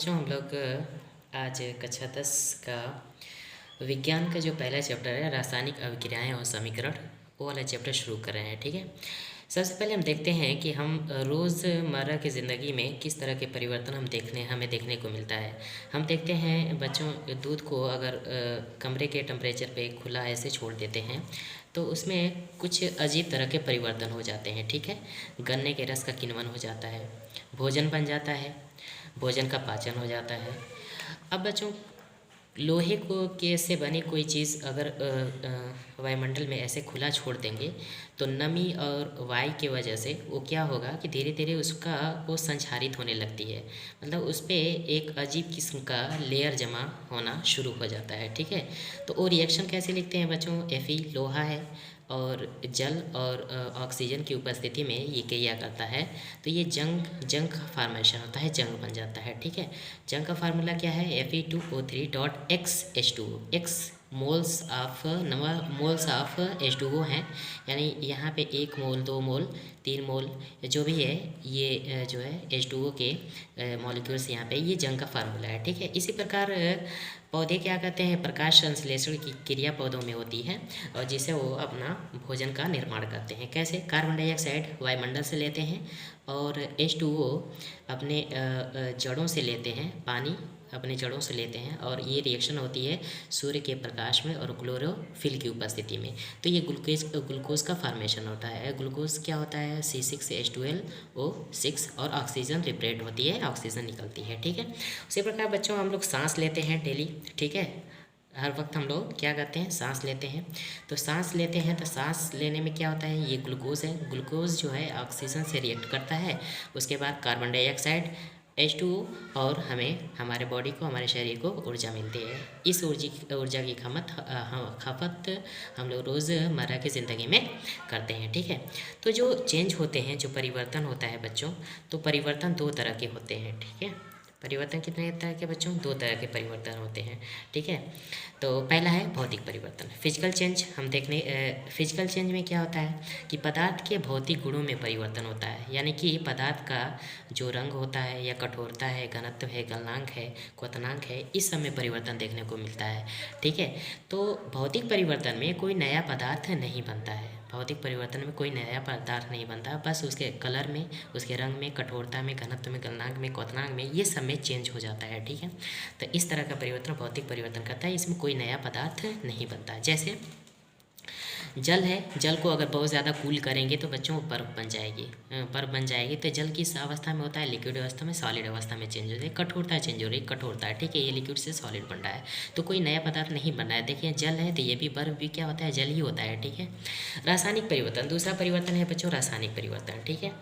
बच्चों हम लोग आज कक्षा 10 का विज्ञान का जो पहला चैप्टर है रासायनिक अभिक्रियाएं और समीकरण वो वाला चैप्टर शुरू कर रहे हैं। ठीक है, सबसे पहले हम देखते हैं कि हम रोज़मर्रा की ज़िंदगी में किस तरह के परिवर्तन हमें देखने को मिलता है। हम देखते हैं बच्चों, दूध को अगर कमरे के टेम्परेचर पे खुला ऐसे छोड़ देते हैं तो उसमें कुछ अजीब तरह के परिवर्तन हो जाते हैं। ठीक है, गन्ने के रस का किण्वन हो जाता है, भोजन बन जाता है, भोजन का पाचन हो जाता है। अब बच्चों, लोहे को के से बनी कोई चीज़ अगर वायुमंडल में ऐसे खुला छोड़ देंगे तो नमी और वायु की वजह से वो क्या होगा कि धीरे धीरे उसका वो संक्षारित होने लगती है, मतलब उस पर एक अजीब किस्म का लेयर जमा होना शुरू हो जाता है। ठीक है, तो वो रिएक्शन कैसे लिखते हैं बच्चों? Fe लोहा है और जल और ऑक्सीजन की उपस्थिति में ये क्रिया करता है तो ये जंग का फॉर्मेशन होता है, जंग बन जाता है। ठीक है, जंग का फार्मूला क्या है? Fe2O3.X X moles of H2O हैं, यानी यहाँ पे 1 मोल 2 मोल 3 मोल जो भी है ये जो है H2O के मॉलिक्यूल्स यहाँ पे, ये जंग का फार्मूला है। ठीक है, इसी प्रकार पौधे क्या करते हैं? प्रकाश संश्लेषण की क्रिया पौधों में होती है और जिससे वो अपना भोजन का निर्माण करते हैं। कैसे? कार्बन डाइऑक्साइड वायुमंडल से लेते हैं और H2O अपने जड़ों से लेते हैं, पानी अपने जड़ों से लेते हैं और ये रिएक्शन होती है सूर्य के प्रकाश में और क्लोरोफिल की उपस्थिति में, तो ये ग्लूकोज का फॉर्मेशन होता है। ग्लूकोज क्या होता है? C6H12O6 और ऑक्सीजन लिबरेट होती है, ऑक्सीजन निकलती है। ठीक है, उसी प्रकार बच्चों हम लोग सांस लेते हैं डेली। ठीक है, हर वक्त हम लोग क्या करते हैं? सांस लेते हैं। तो सांस लेते हैं तो सांस लेने में क्या होता है? ये ग्लूकोज है, ग्लूकोज जो है ऑक्सीजन से रिएक्ट करता है, उसके बाद कार्बन डाइऑक्साइड H2O और हमें हमारे बॉडी को, हमारे शरीर को ऊर्जा मिलती है। इस ऊर्जा की खपत हम लोग रोज़मर्रा की ज़िंदगी में करते हैं। ठीक है, तो जो चेंज होते हैं, जो परिवर्तन होता है बच्चों, तो परिवर्तन 2 तरह के होते हैं। ठीक है, परिवर्तन कितने तरह के बच्चों? 2 तरह के परिवर्तन होते हैं। ठीक है, तो पहला है भौतिक परिवर्तन, फिजिकल चेंज। फिजिकल चेंज में क्या होता है कि पदार्थ के भौतिक गुणों में परिवर्तन होता है, यानी कि पदार्थ का जो रंग होता है या कठोरता है, घनत्व है, गलनांक है, क्वथनांक है, इस सब में परिवर्तन देखने को मिलता है। ठीक है, तो भौतिक परिवर्तन में कोई नया पदार्थ नहीं बनता है, भौतिक परिवर्तन में कोई नया पदार्थ नहीं बनता, बस उसके कलर में, उसके रंग में, कठोरता में, घनत्व में, गलनांक में, क्वथनांक में, ये सब में चेंज हो जाता है। ठीक है, तो इस तरह का परिवर्तन भौतिक परिवर्तन करता है, इसमें कोई नया पदार्थ नहीं बनता। जैसे जल है, जल को अगर बहुत ज़्यादा कूल करेंगे तो बच्चों बर्फ़ बन जाएगी, बर्फ़ बन जाएगी। तो जल किस अवस्था में होता है? लिक्विड अवस्था में, सॉलिड अवस्था में चेंज हो जाए, कठोरता चेंज हो रही, कठोरता है। ठीक है, ये लिक्विड से सॉलिड बन रहा है, तो कोई नया पदार्थ नहीं बन रहा है। देखिए जल है तो ये भी, बर्फ़ भी क्या होता है? जल ही होता है। ठीक है, रासायनिक परिवर्तन, दूसरा परिवर्तन है बच्चों रासायनिक परिवर्तन। ठीक है,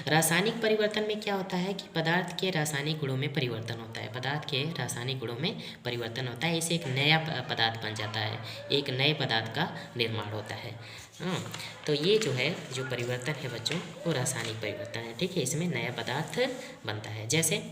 रासायनिक परिवर्तन में क्या होता है कि पदार्थ के रासायनिक गुणों में परिवर्तन होता है, पदार्थ के रासायनिक गुणों में परिवर्तन होता है, इससे एक नया पदार्थ बन जाता है, एक नए पदार्थ का निर्माण होता है। हाँ, तो ये जो है, जो परिवर्तन है बच्चों, वो रासायनिक परिवर्तन है। ठीक है, इसमें नया पदार्थ बनता है। जैसे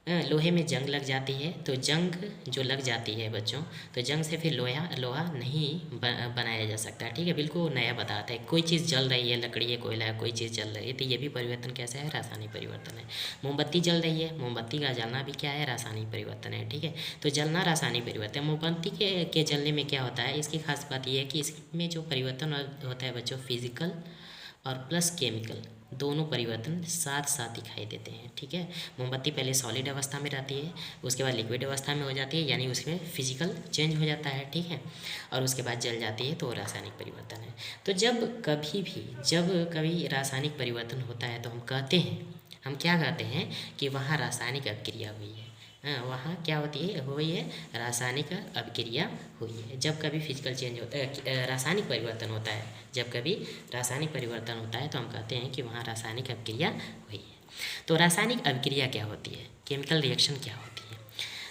लोहे में जंग लग जाती है, तो जंग जो लग जाती है बच्चों, तो जंग से फिर लोहा नहीं बनाया जा सकता। ठीक है, बिल्कुल नया पदार्थ है। कोई चीज़ जल रही है, लकड़ी है, कोयला है, कोई चीज़ जल रही है, तो ये भी परिवर्तन कैसा है? रासायनिक परिवर्तन है। मोमबत्ती जल रही है, मोमबत्ती का जलना भी क्या है? रासायनिक परिवर्तन है। ठीक है, तो जलना रासायनिक परिवर्तन। मोमबत्ती के जलने में क्या होता है? इसकी खास बात यह है कि इसमें जो परिवर्तन होता है बच्चों, फिजिकल और प्लस केमिकल, दोनों परिवर्तन साथ साथ दिखाई देते हैं। ठीक है, मोमबत्ती पहले सॉलिड अवस्था में रहती है, उसके बाद लिक्विड अवस्था में हो जाती है, यानी उसमें फिजिकल चेंज हो जाता है। ठीक है, और उसके बाद जल जाती है, तो रासायनिक परिवर्तन है। तो जब कभी रासायनिक परिवर्तन होता है तो हम क्या कहते हैं कि वहाँ रासायनिक अभिक्रिया हुई है। वहाँ क्या हुई है? रासायनिक अभिक्रिया हुई है। जब कभी फिजिकल चेंज होता है, रासायनिक परिवर्तन होता है, जब कभी रासायनिक परिवर्तन होता है तो हम कहते हैं कि वहाँ रासायनिक अभिक्रिया हुई है। तो रासायनिक अभिक्रिया क्या होती है? केमिकल रिएक्शन क्या होती है?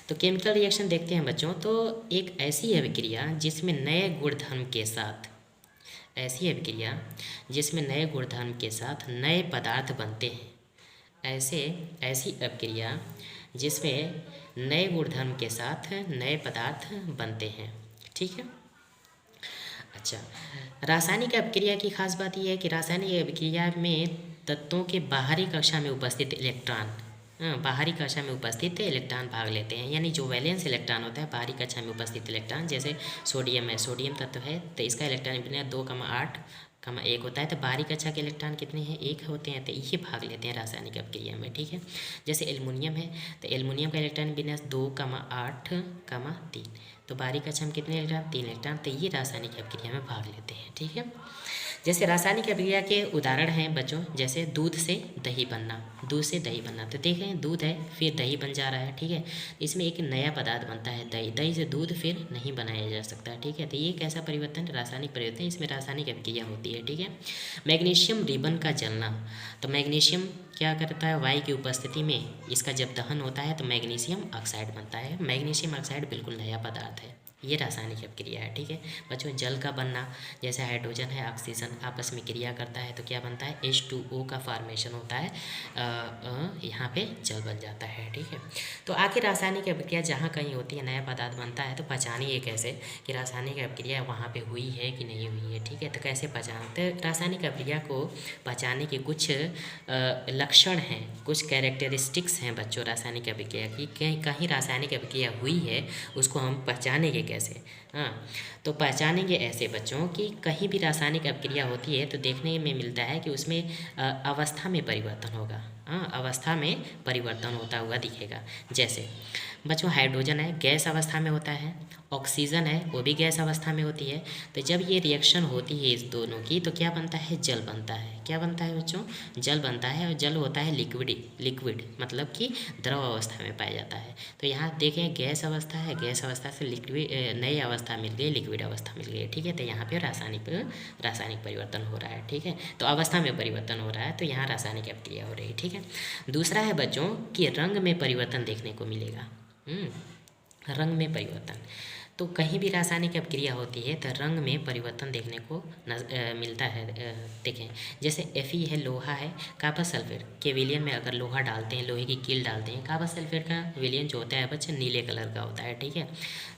तो केमिकल रिएक्शन देखते हैं बच्चों, तो एक ऐसी अभिक्रिया जिसमें नए गुणधर्म के साथ नए पदार्थ बनते हैं, ऐसी अभिक्रिया जिसमें नए गुणधर्म के साथ नए पदार्थ बनते हैं। ठीक है, अच्छा, रासायनिक अभिक्रिया की खास बात यह है कि रासायनिक अभिक्रिया में तत्वों के बाहरी कक्षा में उपस्थित इलेक्ट्रॉन बाहरी कक्षा में उपस्थित इलेक्ट्रॉन भाग लेते हैं, यानी जो वैलेंस इलेक्ट्रॉन होता है बाहरी कक्षा में उपस्थित इलेक्ट्रॉन, जैसे सोडियम है, सोडियम तत्व है तो इसका इलेक्ट्रॉन विन्यास 2,8,1 होता है। तो बाहरी कक्षा के इलेक्ट्रॉन कितने हैं, 1 होते हैं, तो ये भाग लेते हैं रासायनिक अभिक्रिया में, ठीक है। जैसे एल्युमिनियम है तो एल्युमिनियम का इलेक्ट्रॉन विन्यास 2,8,3, तो बाहरी कक्षा में कितने इलेक्ट्रॉन, 3 इलेक्ट्रॉन, तो ये रासायनिक अभिक्रिया में भाग लेते हैं, ठीक है। जैसे रासायनिक अभिक्रिया के उदाहरण हैं बच्चों, जैसे दूध से दही बनना, दूध से दही बनना, तो देखें दूध है फिर दही बन जा रहा है, ठीक है। इसमें एक नया पदार्थ बनता है दही, दही से दूध फिर नहीं बनाया जा सकता, ठीक है। तो ये कैसा परिवर्तन, रासायनिक परिवर्तन, इसमें रासायनिक अभिक्रिया होती है, ठीक है। मैग्नीशियम रिबन का जलना, तो मैग्नीशियम क्या करता है, वायु की उपस्थिति में इसका जब दहन होता है तो मैग्नीशियम ऑक्साइड बनता है। मैग्नीशियम ऑक्साइड बिल्कुल नया पदार्थ है, ये रासायनिक अभिक्रिया है, ठीक है बच्चों। जल का बनना, जैसे हाइड्रोजन है ऑक्सीजन आपस में क्रिया करता है तो क्या बनता है, H2O का फॉर्मेशन होता है, यहाँ पे जल बन जाता है, ठीक है। तो आखिर रासायनिक अभिक्रिया जहाँ कहीं होती है नया पदार्थ बनता है तो पहचानिए कैसे कि रासायनिक अभिक्रिया वहाँ पे हुई है कि नहीं हुई है, ठीक है। तो कैसे पहचानते, रासायनिक अभिक्रिया को पहचानने के कुछ लक्षण हैं, कुछ कैरेक्टरिस्टिक्स हैं बच्चों रासायनिक अभिक्रिया की, कहीं रासायनिक अभिक्रिया हुई है उसको हम पहचानेंगे कैसे, हाँ। तो पहचानेंगे ऐसे बच्चों कि कहीं भी रासायनिक अभिक्रिया होती है तो देखने में मिलता है कि उसमें अवस्था में परिवर्तन होगा, हाँ, अवस्था में परिवर्तन होता हुआ दिखेगा। जैसे बच्चों हाइड्रोजन है गैस अवस्था में होता है, ऑक्सीजन है वो भी गैस अवस्था में होती है, तो जब ये रिएक्शन होती है इस दोनों की तो क्या बनता है, जल बनता है। क्या बनता है बच्चों, जल बनता है, और जल होता है लिक्विड मतलब कि द्रव अवस्था में पाया जाता है। तो यहाँ देखें गैस अवस्था है, गैस अवस्था से लिक्विड नई अवस्था मिल गई, लिक्विड अवस्था मिल गई, ठीक है। तो यहाँ पे रासायनिक परिवर्तन हो रहा है, ठीक है। तो अवस्था में परिवर्तन हो रहा है तो यहाँ रासायनिक अभिक्रिया हो रही है, ठीक है। दूसरा है बच्चों कि रंग में परिवर्तन देखने को मिलेगा, रंग में परिवर्तन, तो कहीं भी रासायनिक अभिक्रिया होती है तो रंग में परिवर्तन देखने को मिलता है। देखें जैसे Fe है लोहा है, काबस सल्फेट के विलयन में अगर लोहा डालते हैं, लोहे की कील डालते हैं, काबस सल्फेट का विलयन जो होता है बच्चे नीले कलर का होता है, ठीक है।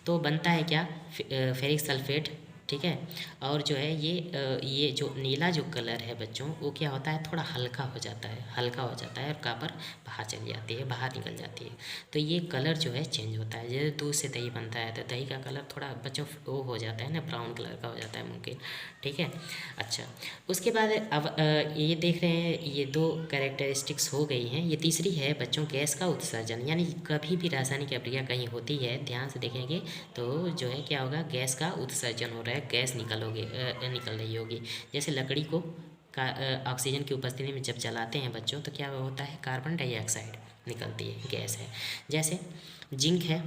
तो बनता है क्या, फेरिक सल्फेट, ठीक है। और जो है ये जो नीला जो कलर है बच्चों वो क्या होता है, थोड़ा हल्का हो जाता है, हल्का हो जाता है और कापर बाहर चली जाती है, बाहर निकल जाती है। तो ये कलर जो है चेंज होता है, जैसे दूध से दही बनता है तो दही का कलर थोड़ा बच्चों वो हो जाता है ना, ब्राउन कलर का हो जाता है मुमकिन, ठीक है। अच्छा उसके बाद अब ये देख रहे हैं ये 2 कैरेक्टरिस्टिक्स हो गई हैं। ये तीसरी है बच्चों गैस का उत्सर्जन, यानी कभी भी रासायनिक अभिक्रिया कहीं होती है ध्यान से देखेंगे तो जो है क्या होगा, गैस का उत्सर्जन हो रहा है, गैस निकल रही होगी। जैसे लकड़ी को ऑक्सीजन की उपस्थिति में जब जलाते हैं बच्चों तो क्या होता है, कार्बन डाइऑक्साइड निकलती है, गैस है। जैसे जिंक है,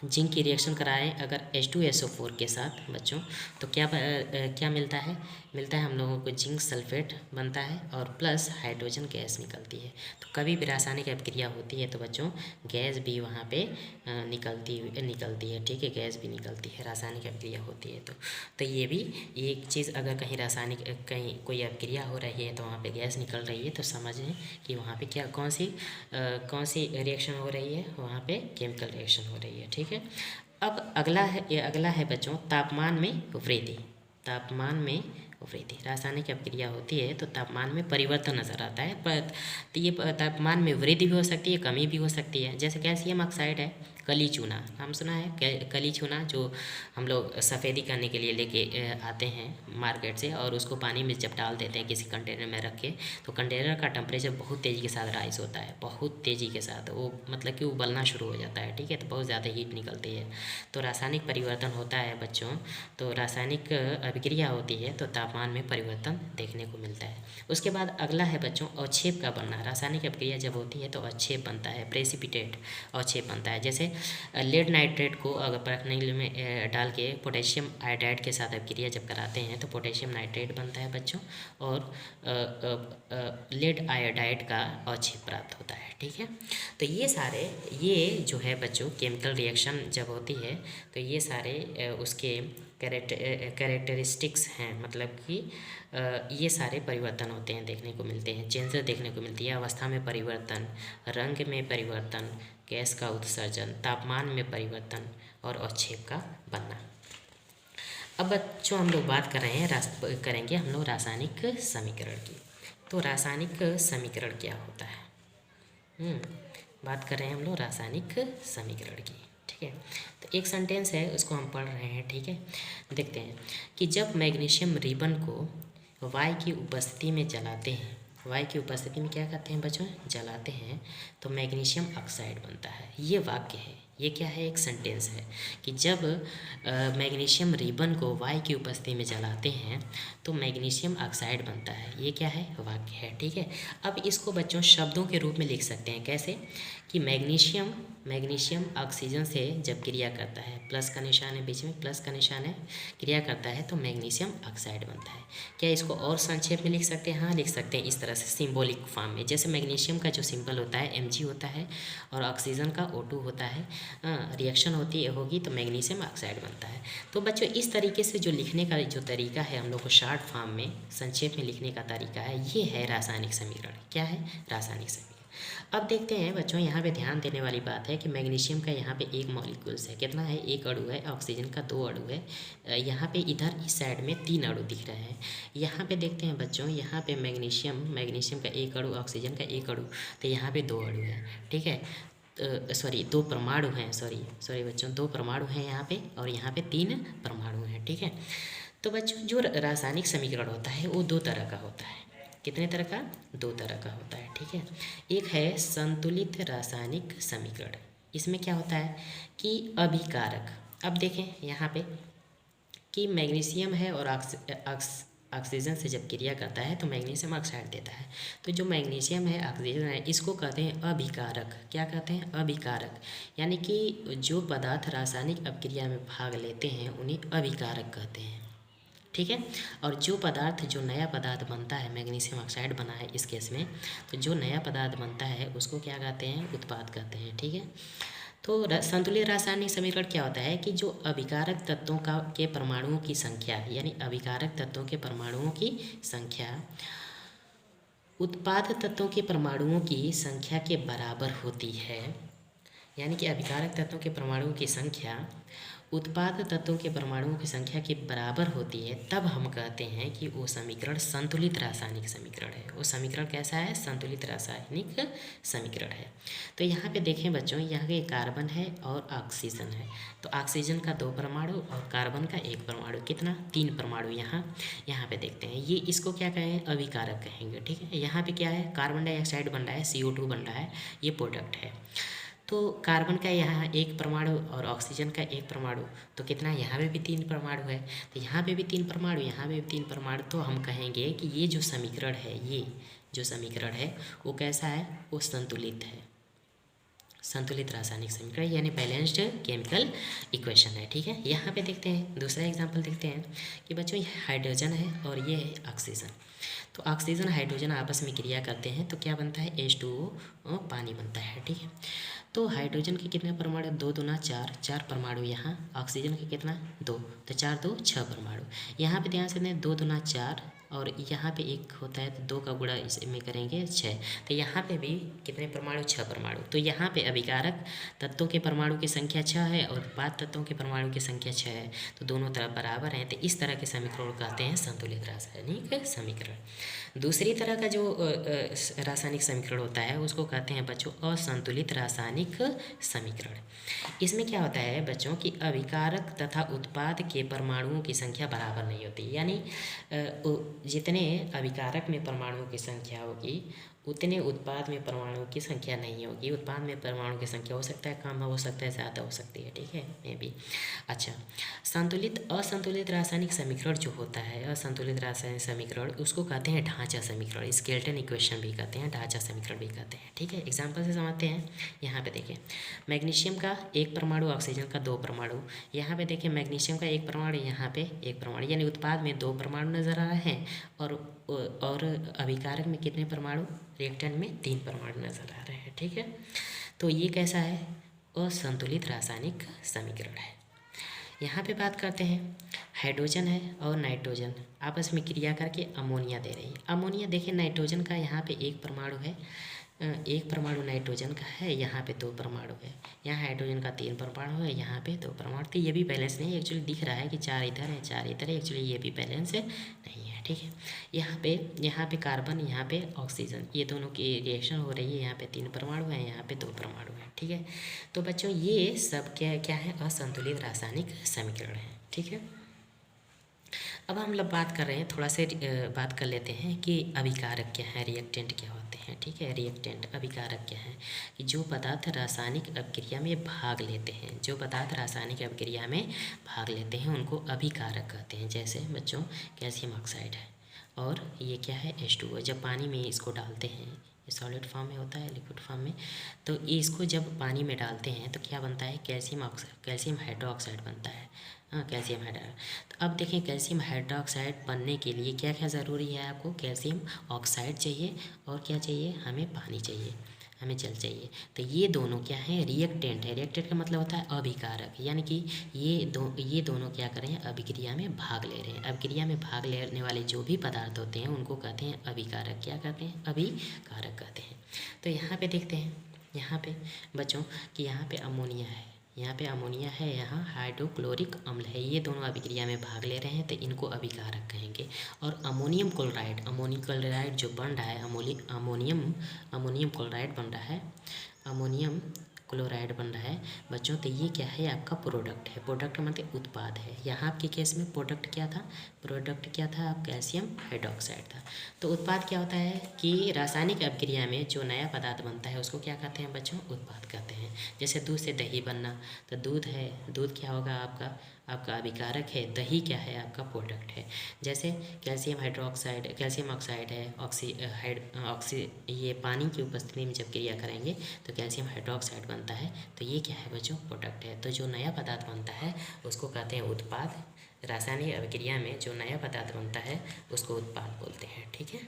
जिंक की रिएक्शन कराएं अगर H2SO4 के साथ बच्चों तो क्या मिलता है, हम लोगों को जिंक सल्फेट बनता है और प्लस हाइड्रोजन गैस निकलती है। तो कभी भी रासायनिक अभिक्रिया होती है तो बच्चों गैस भी वहाँ पे निकलती है, ठीक है, गैस भी निकलती है, रासायनिक अभिक्रिया होती है तो ये भी एक चीज़, अगर कहीं कोई अभिक्रिया हो रही है तो वहाँ पे गैस निकल रही है तो समझें कि वहाँ पे क्या कौन सी रिएक्शन हो रही है, वहाँ पे केमिकल रिएक्शन हो रही है, ठीक है। अब अगला है बच्चों तापमान में वृद्धि, तापमान में वृद्धि, रासायनिक अभिक्रिया होती है तो तापमान में परिवर्तन नज़र आता है, पर ये तापमान में वृद्धि भी हो सकती है, कमी भी हो सकती है। जैसे कैल्शियम ऑक्साइड है, कली चूना नाम सुना है, कली चूना जो हम लोग सफ़ेदी करने के लिए लेके आते हैं मार्केट से और उसको पानी में जब डाल देते हैं किसी कंटेनर में रख के तो कंटेनर का टेम्परेचर बहुत तेज़ी के साथ राइज होता है, बहुत तेज़ी के साथ वो मतलब कि उबलना शुरू हो जाता है, ठीक है। तो बहुत ज़्यादा हीट निकलती है, तो रासायनिक परिवर्तन होता है बच्चों, तो रासायनिक अभिक्रिया होती है तो तापमान में परिवर्तन देखने को मिलता है। उसके बाद अगला है बच्चों अवक्षेप का बनना, रासायनिक अभिक्रिया जब होती है तो अवक्षेप बनता है, प्रेसिपिटेट अवक्षेप बनता है। जैसे लेड नाइट्रेट को अगर परखनील में डाल के पोटेशियम आयोडाइड के साथ अभिक्रिया जब कराते हैं तो पोटेशियम नाइट्रेट बनता है बच्चों और लेड आयोडाइड का अवक्षेप प्राप्त होता है, ठीक है। तो ये जो है बच्चों केमिकल रिएक्शन जब होती है तो ये सारे उसके कैरेक्टरिस्टिक्स हैं, मतलब कि ये सारे परिवर्तन होते हैं, देखने को मिलते हैं, चेंजेस देखने को मिलती है, अवस्था में परिवर्तन, रंग में परिवर्तन, गैस का उत्सर्जन, तापमान में परिवर्तन और अवक्षेप का बनना। अब बच्चों हम लोग बात कर रहे हैं करेंगे हम लोग रासायनिक समीकरण की। तो रासायनिक समीकरण क्या होता है, हम्म, बात कर रहे हैं हम लोग रासायनिक समीकरण की। ठीक है, तो एक सेंटेंस है उसको हम पढ़ रहे हैं। ठीक है, देखते हैं कि जब मैग्नीशियम रिबन को वाई की उपस्थिति में जलाते हैं, वाई की उपस्थिति में क्या करते हैं बच्चों, जलाते हैं, तो मैग्नीशियम ऑक्साइड बनता है। ये वाक्य है, ये क्या है, एक सेंटेंस है कि जब मैग्नीशियम रिबन को वाई की उपस्थिति में जलाते हैं तो मैग्नीशियम ऑक्साइड बनता है। ये क्या है, वाक्य है। ठीक है, अब इसको बच्चों शब्दों के रूप में लिख सकते हैं। कैसे कि मैग्नीशियम मैग्नीशियम ऑक्सीजन से जब क्रिया करता है, प्लस का निशान है बीच में, प्लस का निशान है, क्रिया करता है तो मैग्नीशियम ऑक्साइड बनता है। क्या इसको और संक्षेप में लिख सकते हैं? हाँ, लिख सकते हैं इस तरह से, सिंबॉलिक फॉर्म में। जैसे मैग्नीशियम का जो सिंबल होता है Mg होता है और ऑक्सीजन का O2 होता है, रिएक्शन होगी तो मैग्नीशियम ऑक्साइड बनता है। तो बच्चों इस तरीके से जो लिखने का जो तरीका है हम लोग को शॉर्ट फॉर्म में संक्षेप में लिखने का तरीका है, ये है रासायनिक समीकरण। क्या है, रासायनिक समीकरण। अब देखते हैं बच्चों, यहाँ पे ध्यान देने वाली बात है कि मैग्नीशियम का यहाँ पे एक मॉलिक्यूल्स है, कितना है, एक अणु है। ऑक्सीजन का 2 अणु है। यहाँ पे इधर इस साइड में 3 अणु दिख रहे हैं। यहाँ पे देखते हैं बच्चों, यहाँ पे मैग्नीशियम का एक अणु, ऑक्सीजन का एक अणु, तो यहाँ पे 2 अणु है। ठीक है, सॉरी 2 परमाणु हैं, सॉरी बच्चों 2 परमाणु हैं यहाँ पे, और यहाँ पे 3 परमाणु हैं। ठीक है, तो बच्चों जो रासायनिक समीकरण होता है वो 2 तरह का होता है। कितने तरह का, 2 तरह का होता है। ठीक है, एक है संतुलित रासायनिक समीकरण। इसमें क्या होता है कि अभिकारक, अब देखें यहाँ पे कि मैग्नीशियम है और ऑक्सीजन से जब क्रिया करता है तो मैग्नीशियम ऑक्साइड देता है। तो जो मैग्नीशियम है, ऑक्सीजन है, इसको कहते हैं अभिकारक। क्या कहते हैं, अभिकारक। यानी कि जो पदार्थ रासायनिक अपक्रिया में भाग लेते हैं उन्हें अभिकारक कहते हैं। ठीक है, और जो पदार्थ, जो नया पदार्थ बनता है, मैग्नीशियम ऑक्साइड बना है इस केस में, तो जो नया पदार्थ बनता है उसको क्या कहते हैं, उत्पाद कहते हैं। ठीक है, तो संतुलित रासायनिक समीकरण क्या होता है कि जो अभिकारक तत्वों के परमाणुओं की संख्या, यानी अभिकारक तत्वों के परमाणुओं की संख्या उत्पाद तत्वों के परमाणुओं की संख्या के बराबर होती है। यानी कि अभिकारक तत्वों के परमाणुओं की संख्या उत्पाद तत्वों के परमाणुओं की संख्या के बराबर होती है, तब हम कहते हैं कि वो समीकरण संतुलित रासायनिक समीकरण है। वो समीकरण कैसा है, संतुलित रासायनिक समीकरण है। तो यहाँ पे देखें बच्चों, यहाँ पे कार्बन है और ऑक्सीजन है, तो ऑक्सीजन का 2 परमाणु और कार्बन का 1 परमाणु, कितना, 3 परमाणु यहाँ पे देखते हैं। ये इसको क्या कहें, अभिकारक कहेंगे। ठीक है, यहाँ पे क्या है, कार्बन डाइऑक्साइड बन रहा है, CO2 बन रहा है, ये प्रोडक्ट है। तो कार्बन का यहाँ 1 परमाणु और ऑक्सीजन का 1 परमाणु, तो कितना, यहाँ पे भी 3 परमाणु है, तो यहाँ पे भी 3 परमाणु, यहाँ पे भी 3 परमाणु। तो हम कहेंगे कि ये जो समीकरण है, ये जो समीकरण है वो कैसा है, वो संतुलित है, संतुलित रासायनिक समीकरण, यानी बैलेंस्ड केमिकल इक्वेशन है। ठीक है, यहाँ पे देखते हैं दूसरा एग्जाम्पल देखते हैं कि बच्चों ये हाइड्रोजन है और ये है ऑक्सीजन। तो ऑक्सीजन हाइड्रोजन आपस में क्रिया करते हैं तो क्या बनता है, H2O, पानी बनता है। ठीक है, तो हाइड्रोजन के कितने परमाणु, 2 दूना 4, 4 परमाणु यहाँ। ऑक्सीजन के कितना, 2, तो 4 2 6 परमाणु। यहाँ पे ध्यान से दें, 2 दूना 4 और यहाँ पे 1 होता है तो 2 का गुणा इसमें करेंगे 6, तो यहाँ पे भी कितने परमाणु, 6 परमाणु। तो यहाँ पे अभिकारक तत्वों के परमाणु की संख्या 6 है और उत्पाद तत्वों के परमाणु की संख्या 6 है, तो दोनों तरफ बराबर हैं। तो इस तरह के समीकरण कहते हैं संतुलित रासायनिक समीकरण। दूसरी तरह का जो रासायनिक समीकरण होता है उसको कहते हैं बच्चों असंतुलित रासायनिक समीकरण। इसमें क्या होता है बच्चों कि अभिकारक तथा उत्पाद के परमाणुओं की संख्या बराबर नहीं होती, यानी जितने अभिकारक में परमाणुओं की संख्या होगी उतने उत्पाद में परमाणुओं की संख्या नहीं होगी। उत्पाद में परमाणु की संख्या हो सकता है कम, हो सकता है ज़्यादा हो सकती है। ठीक है, मे भी। अच्छा, असंतुलित रासायनिक समीकरण जो होता है, असंतुलित रासायनिक समीकरण उसको कहते हैं ढांचा समीकरण, स्केलेटन इक्वेशन भी कहते हैं, ढांचा समीकरण भी कहते हैं। ठीक है, एग्जाम्पल से समझते हैं। यहाँ पे देखें, मैग्नीशियम का 1 परमाणु, ऑक्सीजन का 2 परमाणु। यहाँ पे देखें मैग्नीशियम का 1 परमाणु, यहाँ पे 1 परमाणु, यानी उत्पाद में 2 परमाणु नजर आ रहे हैं और अभिकारक में कितने परमाणु, रिएक्टेंट में 3 परमाणु नजर आ रहे हैं। ठीक है, तो ये कैसा है, असंतुलित रासायनिक समीकरण है। यहाँ पे बात करते हैं, हाइड्रोजन है और नाइट्रोजन आपस में क्रिया करके अमोनिया दे रही है। अमोनिया देखिए, नाइट्रोजन का यहाँ पे 1 परमाणु है, एक परमाणु नाइट्रोजन का है, यहाँ पे 2 परमाणु है, यहाँ हाइड्रोजन का 3 परमाणु है, यहाँ पे 2 परमाणु। तो ये भी बैलेंस नहीं है, एक्चुअली दिख रहा है कि 4 इधर है 4 इधर है, एक्चुअली ये भी बैलेंस नहीं है, ठीक है। यहाँ पे कार्बन, यहाँ पे ऑक्सीजन, ये दोनों की रिएक्शन हो रही है, यहाँ पे 3 परमाणु है, यहाँ पे 2 परमाणु है, ठीक है। तो बच्चों ये सब क्या क्या है, असंतुलित रासायनिक समीकरण है, ठीक है। अब हम लोग बात कर रहे हैं, थोड़ा से बात कर लेते हैं कि अभिकारक क्या है, रिएक्टेंट क्या होते हैं, ठीक है। रिएक्टेंट अभिकारक क्या है कि जो पदार्थ रासायनिक अभिक्रिया में भाग लेते हैं, जो पदार्थ रासायनिक अभिक्रिया में भाग लेते हैं उनको अभिकारक कहते हैं। जैसे बच्चों कैल्शियम ऑक्साइड है, और ये क्या है H2O। जब पानी में इसको डालते हैं, ये सॉलिड फॉर्म में होता है, लिक्विड फॉर्म में, तो ये इसको जब पानी में डालते हैं तो क्या बनता है, कैल्शियम ऑक्साइड, कैल्शियम हाइड्रोक्साइड बनता है, हाँ कैल्शियम हाइड्रो। तो अब देखें कैल्शियम हाइड्रोक्साइड बनने के लिए क्या क्या ज़रूरी है, आपको कैल्शियम ऑक्साइड चाहिए, और क्या चाहिए, हमें पानी चाहिए, हमें जल चाहिए। तो ये दोनों क्या है, रिएक्टेंट है। रिएक्टेंट का मतलब होता है अभिकारक, यानी कि ये दोनों क्या कर रहे हैं, अभिक्रिया में भाग ले रहे हैं। अभिक्रिया में भाग लेने वाले जो भी पदार्थ होते हैं उनको कहते हैं अभिकारक। क्या कहते हैं, अभिकारक कहते हैं। तो यहाँ पे देखते हैं, यहाँ पे बच्चों कि यहाँ पे अमोनिया है, यहाँ पे अमोनिया है, यहाँ हाइड्रोक्लोरिक अम्ल है, ये दोनों अभिक्रिया में भाग ले रहे हैं, तो इनको अभिकारक कहेंगे। और अमोनियम क्लोराइड जो बन रहा है, अमोनियम क्लोराइड बन रहा है, अमोनियम क्लोराइड बन रहा है बच्चों, तो ये क्या है, आपका प्रोडक्ट है। प्रोडक्ट मतलब उत्पाद है। यहाँ आपके केस में प्रोडक्ट क्या था, आप कैल्शियम हाइड्रोक्साइड था। तो उत्पाद क्या होता है कि रासायनिक अभिक्रिया में जो नया पदार्थ बनता है उसको क्या कहते हैं बच्चों, उत्पाद कहते हैं। जैसे दूध से दही बनना, तो दूध है, दूध क्या होगा आपका अभिकारक है, दही क्या है, आपका प्रोडक्ट है। जैसे कैल्शियम ऑक्साइड है, ये पानी की उपस्थिति में जब क्रिया करेंगे तो कैल्शियम हाइड्रोक्साइड बनता है, तो ये क्या है बच्चों, प्रोडक्ट है। तो जो नया पदार्थ बनता है उसको कहते हैं उत्पाद। रासायनिक अभिक्रिया में जो नया पदार्थ बनता है उसको उत्पाद बोलते हैं, ठीक है।